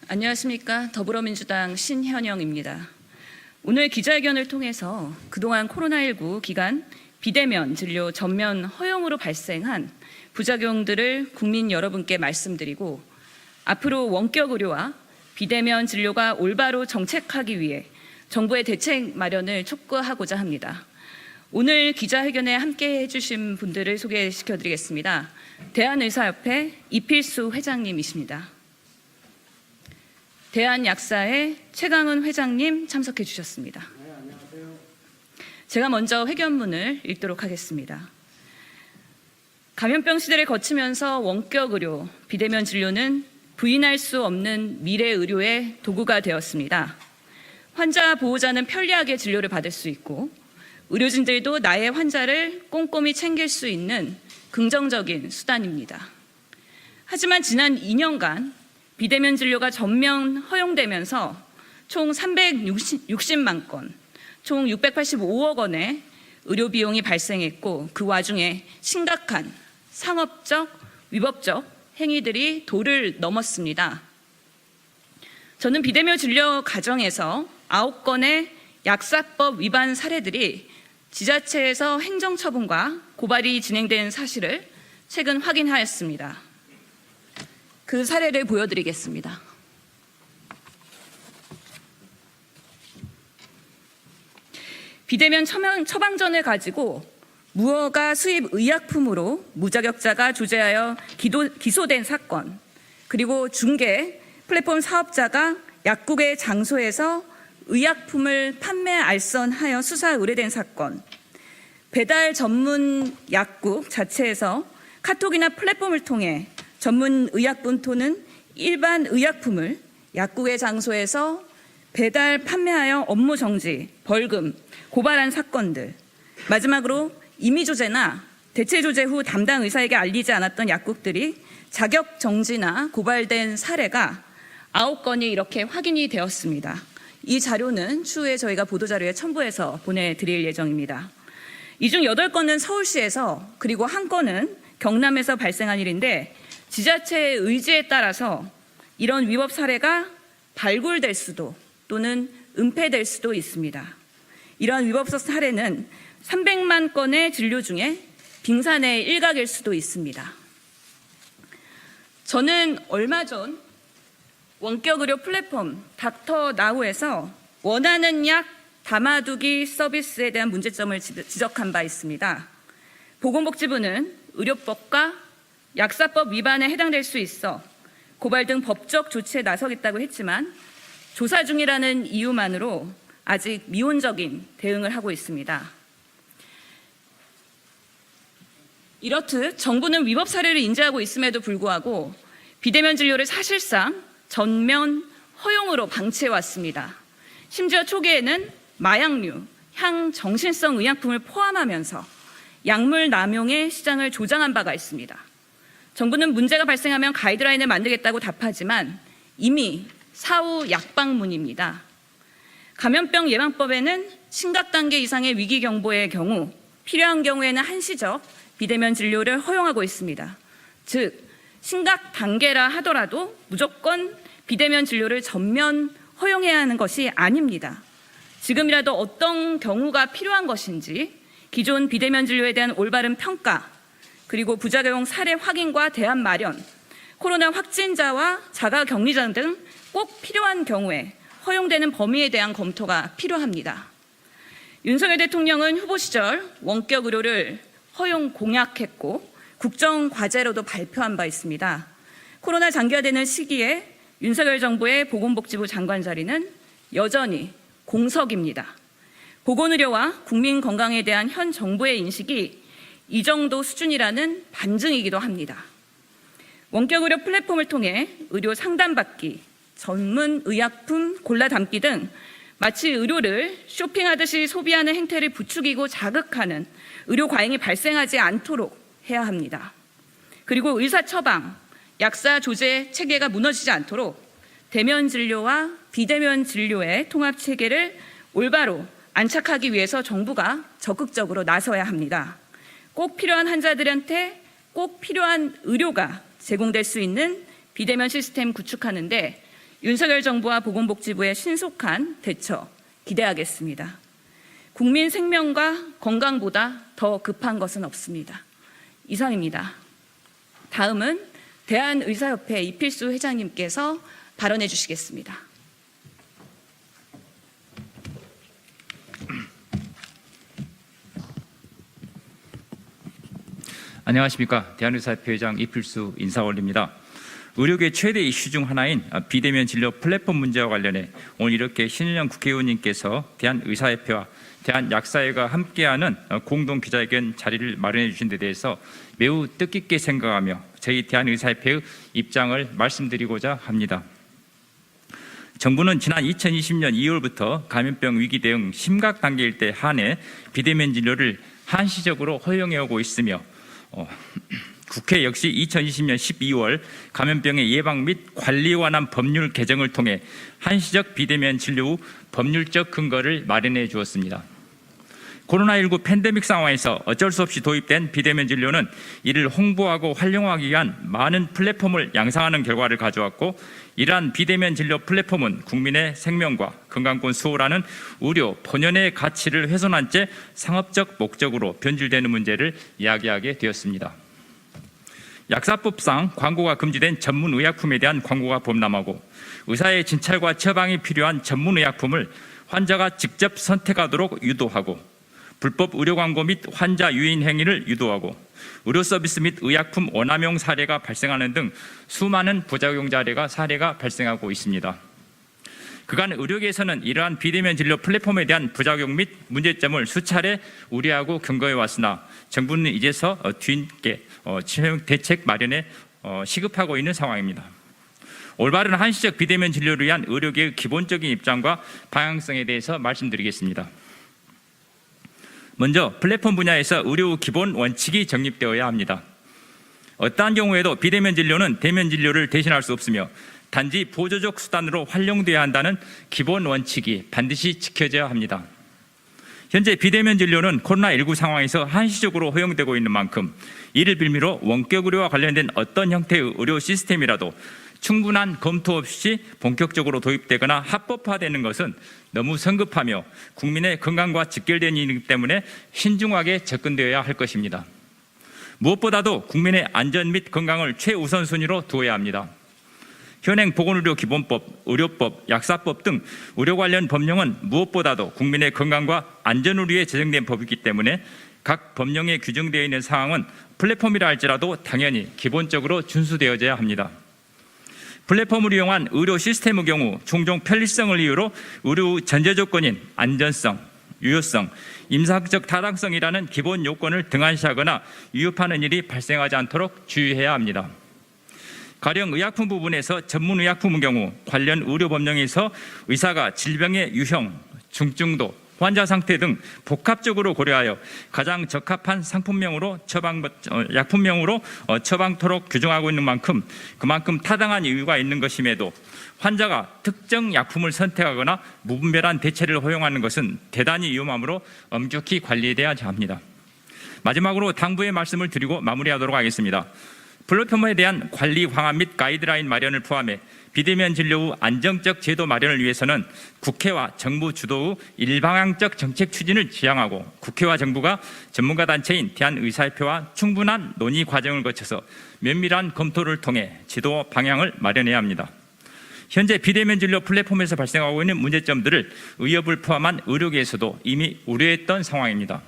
안녕하십니까. 더불어민주당 신현영입니다. 오늘 기자회견을 통해서 그동안 코로나19 기간 비대면 진료 전면 허용으로 발생한 부작용들을 국민 여러분께 말씀드리고 앞으로 원격 의료와 비대면 진료가 올바로 정책하기 위해 정부의 대책 마련을 촉구하고자 합니다. 오늘 기자회견에 함께 해주신 분들을 소개시켜드리겠습니다. 대한의사협회 이필수 회장님이십니다. 대한약사회 최강은 회장님 참석해 주셨습니다. 네, 안녕하세요. 제가 먼저 회견문을 읽도록 하겠습니다. 감염병 시대를 거치면서 원격 의료, 비대면 진료는 부인할 수 없는 미래 의료의 도구가 되었습니다. 환자 보호자는 편리하게 진료를 받을 수 있고 의료진들도 나의 환자를 꼼꼼히 챙길 수 있는 긍정적인 수단입니다. 하지만 지난 2년간 비대면 진료가 전면 허용되면서 총 360만 건, 총 685억 원의 의료 비용이 발생했고 그 와중에 심각한 상업적, 위법적 행위들이 도를 넘었습니다. 저는 비대면 진료 과정에서 9건의 약사법 위반 사례들이 지자체에서 행정처분과 고발이 진행된 사실을 최근 확인하였습니다. 그 사례를 보여드리겠습니다. 비대면 처방전을 가지고 무허가 수입 의약품으로 무자격자가 조제하여 기소된 사건, 그리고 중개 플랫폼 사업자가 약국의 장소에서 의약품을 판매 알선하여 수사 의뢰된 사건, 배달 전문 약국 자체에서 카톡이나 플랫폼을 통해 전문 의약품 또는 일반 의약품을 약국의 장소에서 배달 판매하여 업무 정지, 벌금, 고발한 사건들, 마지막으로 임의 조제나 대체 조제 후 담당 의사에게 알리지 않았던 약국들이 자격 정지나 고발된 사례가 9건이 이렇게 확인이 되었습니다. 이 자료는 추후에 저희가 보도자료에 첨부해서 보내드릴 예정입니다. 이 중 8건은 서울시에서, 그리고 1건은 경남에서 발생한 일인데 지자체의 의지에 따라서 이런 위법 사례가 발굴될 수도 또는 은폐될 수도 있습니다. 이러한 위법 사례는 300만 건의 진료 중에 빙산의 일각일 수도 있습니다. 저는 얼마 전 원격 의료 플랫폼 닥터나우에서 원하는 약 담아두기 서비스에 대한 문제점을 지적한 바 있습니다. 보건복지부는 의료법과 약사법 위반에 해당될 수 있어 고발 등 법적 조치에 나서겠다고 했지만 조사 중이라는 이유만으로 아직 미온적인 대응을 하고 있습니다. 이렇듯 정부는 위법 사례를 인지하고 있음에도 불구하고 비대면 진료를 사실상 전면 허용으로 방치해왔습니다. 심지어 초기에는 마약류, 향정신성 의약품을 포함하면서 약물 남용의 시장을 조장한 바가 있습니다. 정부는 문제가 발생하면 가이드라인을 만들겠다고 답하지만 이미 사후 약방문입니다. 감염병 예방법에는 심각 단계 이상의 위기 경보의 경우 필요한 경우에는 한시적 비대면 진료를 허용하고 있습니다. 즉 심각 단계라 하더라도 무조건 비대면 진료를 전면 허용해야 하는 것이 아닙니다. 지금이라도 어떤 경우가 필요한 것인지 기존 비대면 진료에 대한 올바른 평가, 그리고 부작용 사례 확인과 대안 마련, 코로나 확진자와 자가격리자 등 꼭 필요한 경우에 허용되는 범위에 대한 검토가 필요합니다. 윤석열 대통령은 후보 시절 원격 의료를 허용 공약했고 국정과제로도 발표한 바 있습니다. 코로나 장기화되는 시기에 윤석열 정부의 보건복지부 장관 자리는 여전히 공석입니다. 보건의료와 국민 건강에 대한 현 정부의 인식이 이 정도 수준이라는 반증이기도 합니다. 원격 의료 플랫폼을 통해 의료 상담받기, 전문 의약품 골라 담기 등 마치 의료를 쇼핑하듯이 소비하는 행태를 부추기고 자극하는 의료 과잉이 발생하지 않도록 해야 합니다. 그리고 의사 처방, 약사 조제 체계가 무너지지 않도록 대면 진료와 비대면 진료의 통합 체계를 올바로 안착하기 위해서 정부가 적극적으로 나서야 합니다. 꼭 필요한 환자들한테 꼭 필요한 의료가 제공될 수 있는 비대면 시스템 구축하는데 윤석열 정부와 보건복지부의 신속한 대처 기대하겠습니다. 국민 생명과 건강보다 더 급한 것은 없습니다. 이상입니다. 다음은 대한의사협회 이필수 회장님께서 발언해 주시겠습니다. 안녕하십니까. 대한의사협회 회장 이필수 인사 올립니다. 의료계 최대 이슈 중 하나인 비대면 진료 플랫폼 문제와 관련해 오늘 이렇게 신은영 국회의원님께서 대한의사협회와 대한약사회가 함께하는 공동 기자회견 자리를 마련해 주신 데 대해서 매우 뜻깊게 생각하며 저희 대한의사협회의 입장을 말씀드리고자 합니다. 정부는 지난 2020년 2월부터 감염병 위기 대응 심각 단계일 때 한해 비대면 진료를 한시적으로 허용해 오고 있으며 국회 역시 2020년 12월 감염병의 예방 및 관리에 관한 법률 개정을 통해 한시적 비대면 진료 후 법률적 근거를 마련해 주었습니다. 코로나19 팬데믹 상황에서 어쩔 수 없이 도입된 비대면 진료는 이를 홍보하고 활용하기 위한 많은 플랫폼을 양성하는 결과를 가져왔고, 이러한 비대면 진료 플랫폼은 국민의 생명과 건강권 수호라는 의료 본연의 가치를 훼손한 채 상업적 목적으로 변질되는 문제를 이야기하게 되었습니다. 약사법상 광고가 금지된 전문의약품에 대한 광고가 범람하고, 의사의 진찰과 처방이 필요한 전문의약품을 환자가 직접 선택하도록 유도하고, 불법 의료 광고 및 환자 유인 행위를 유도하고, 의료 서비스 및 의약품 오남용 사례가 발생하는 등 수많은 부작용 사례가 발생하고 있습니다. 그간 의료계에서는 이러한 비대면 진료 플랫폼에 대한 부작용 및 문제점을 수차례 우려하고 경고해 왔으나 정부는 이제서 뒤늦게 대책 마련에 시급하고 있는 상황입니다. 올바른 한시적 비대면 진료를 위한 의료계의 기본적인 입장과 방향성에 대해서 말씀드리겠습니다. 먼저 플랫폼 분야에서 의료 기본 원칙이 정립되어야 합니다. 어떠한 경우에도 비대면 진료는 대면 진료를 대신할 수 없으며 단지 보조적 수단으로 활용되어야 한다는 기본 원칙이 반드시 지켜져야 합니다. 현재 비대면 진료는 코로나19 상황에서 한시적으로 허용되고 있는 만큼 이를 빌미로 원격 의료와 관련된 어떤 형태의 의료 시스템이라도 충분한 검토 없이 본격적으로 도입되거나 합법화되는 것은 너무 성급하며 국민의 건강과 직결된 일이기 때문에 신중하게 접근되어야 할 것입니다. 무엇보다도 국민의 안전 및 건강을 최우선 순위로 두어야 합니다. 현행 보건의료기본법, 의료법, 약사법 등 의료 관련 법령은 무엇보다도 국민의 건강과 안전을 위해 제정된 법이기 때문에 각 법령에 규정되어 있는 사항은 플랫폼이라 할지라도 당연히 기본적으로 준수되어져야 합니다. 플랫폼을 이용한 의료 시스템의 경우 종종 편리성을 이유로 의료 전제 조건인 안전성, 유효성, 임상적 타당성이라는 기본 요건을 등한시하거나 위협하는 일이 발생하지 않도록 주의해야 합니다. 가령 의약품 부분에서 전문의약품의 경우 관련 의료 법령에서 의사가 질병의 유형, 중증도, 환자 상태 등 복합적으로 고려하여 가장 적합한 상품명으로 약품명으로 처방토록 규정하고 있는 만큼 그만큼 타당한 이유가 있는 것임에도 환자가 특정 약품을 선택하거나 무분별한 대체를 허용하는 것은 대단히 위험하므로 엄격히 관리돼야 합니다. 마지막으로 당부의 말씀을 드리고 마무리하도록 하겠습니다. 플랫폼에 대한 관리 방안 및 가이드라인 마련을 포함해 비대면 진료 후 안정적 제도 마련을 위해서는 국회와 정부 주도 후 일방향적 정책 추진을 지향하고 국회와 정부가 전문가 단체인 대한의사협회와 충분한 논의 과정을 거쳐서 면밀한 검토를 통해 지도 방향을 마련해야 합니다. 현재 비대면 진료 플랫폼에서 발생하고 있는 문제점들을 의협을 포함한 의료계에서도 이미 우려했던 상황입니다.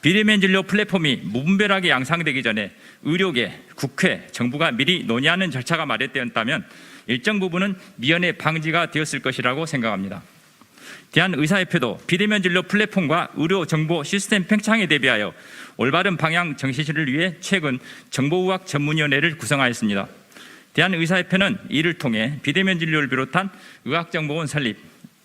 비대면 진료 플랫폼이 무분별하게 양상되기 전에 의료계, 국회, 정부가 미리 논의하는 절차가 마련되었다면 일정 부분은 미연에 방지가 되었을 것이라고 생각합니다. 대한의사협회도 비대면 진료 플랫폼과 의료 정보 시스템 팽창에 대비하여 올바른 방향 정시를 위해 최근 정보의학 전문위원회를 구성하였습니다. 대한의사협회는 이를 통해 비대면 진료를 비롯한 의학정보원 설립,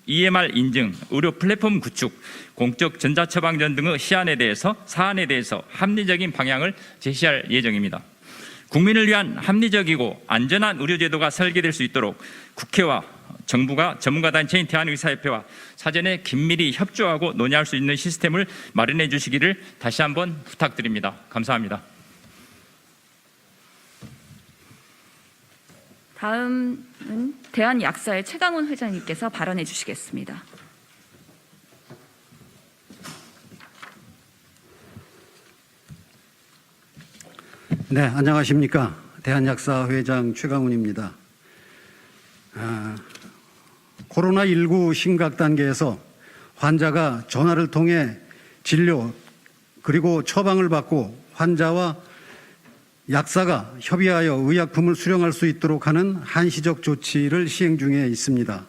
EMR 인증, 의료 플랫폼 구축, 공적 전자처방전 등의 사안에 대해서 합리적인 방향을 제시할 예정입니다. 국민을 위한 합리적이고 안전한 의료제도가 설계될 수 있도록 국회와 정부가 전문가 단체인 대한의사협회와 사전에 긴밀히 협조하고 논의할 수 있는 시스템을 마련해 주시기를 다시 한번 부탁드립니다. 감사합니다. 다음은 대한약사회 최강훈 회장님께서 발언해 주시겠습니다. 네, 안녕하십니까. 대한약사회장 최강훈입니다. 코로나19 심각 단계에서 환자가 전화를 통해 진료 그리고 처방을 받고 환자와 약사가 협의하여 의약품을 수령할 수 있도록 하는 한시적 조치를 시행 중에 있습니다.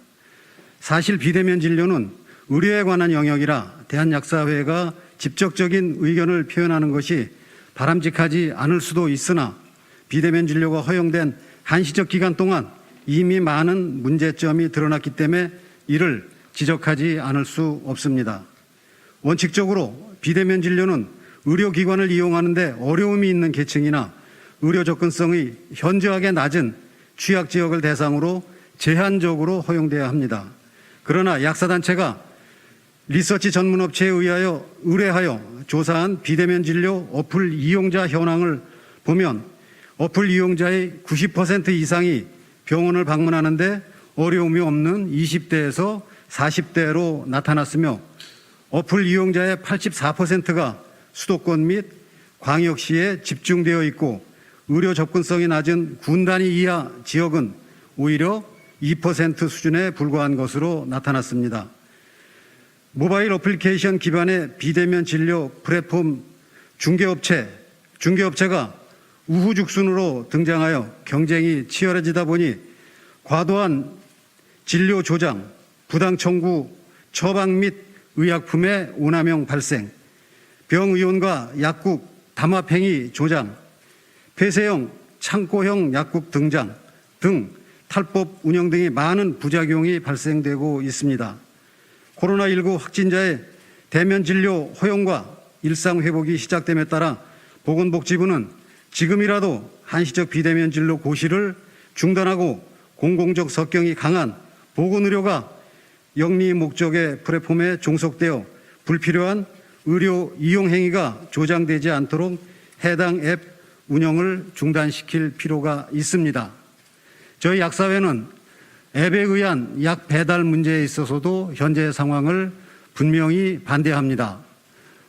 사실 비대면 진료는 의료에 관한 영역이라 대한약사회가 직접적인 의견을 표현하는 것이 바람직하지 않을 수도 있으나 비대면 진료가 허용된 한시적 기간 동안 이미 많은 문제점이 드러났기 때문에 이를 지적하지 않을 수 없습니다. 원칙적으로 비대면 진료는 의료기관을 이용하는데 어려움이 있는 계층이나 의료 접근성이 현저하게 낮은 취약지역을 대상으로 제한적으로 허용돼야 합니다. 그러나 약사단체가 리서치 전문업체에 의뢰하여 조사한 비대면 진료 어플 이용자 현황을 보면 어플 이용자의 90% 이상이 병원을 방문하는데 어려움이 없는 20대에서 40대로 나타났으며 어플 이용자의 84%가 수도권 및 광역시에 집중되어 있고 의료 접근성이 낮은 군 단위 이하 지역은 오히려 2% 수준에 불과한 것으로 나타났습니다. 모바일 어플리케이션 기반의 비대면 진료 플랫폼 중개업체가 우후죽순으로 등장하여 경쟁이 치열해지다 보니 과도한 진료 조장, 부당 청구, 처방 및 의약품의 오남용 발생, 병의원과 약국 담합행위 조장, 폐쇄형 창고형 약국 등장 등 탈법 운영 등의 많은 부작용이 발생되고 있습니다. 코로나19 확진자의 대면 진료 허용과 일상 회복이 시작됨에 따라 보건복지부는 지금이라도 한시적 비대면 진료 고시를 중단하고 공공적 석경이 강한 보건의료가 영리 목적의 플랫폼에 종속되어 불필요한 의료 이용 행위가 조장되지 않도록 해당 앱 운영을 중단시킬 필요가 있습니다. 저희 약사회는 앱에 의한 약 배달 문제에 있어서도 현재 상황을 분명히 반대합니다.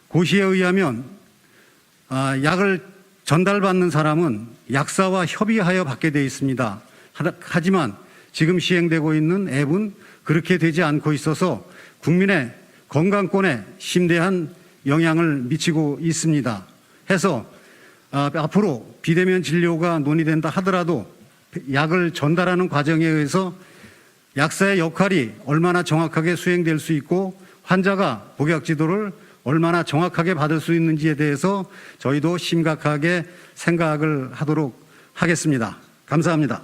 고시에 의하면 약을 전달받는 사람은 약사와 협의하여 받게 되어 있습니다. 하지만 지금 시행되고 있는 앱은 그렇게 되지 않고 있어서 국민의 건강권에 심대한 영향을 미치고 있습니다. 해서 앞으로 비대면 진료가 논의된다 하더라도 약을 전달하는 과정에 의해서 약사의 역할이 얼마나 정확하게 수행될 수 있고 환자가 복약 지도를 얼마나 정확하게 받을 수 있는지에 대해서 저희도 심각하게 생각을 하도록 하겠습니다. 감사합니다.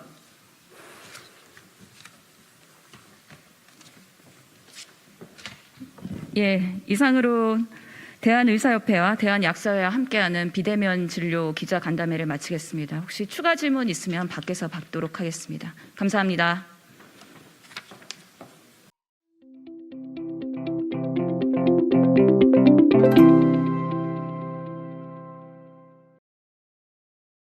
예, 이상으로 대한의사협회와 대한약사회와 함께하는 비대면 진료 기자 간담회를 마치겠습니다. 혹시 추가 질문 있으면 밖에서 받도록 하겠습니다. 감사합니다.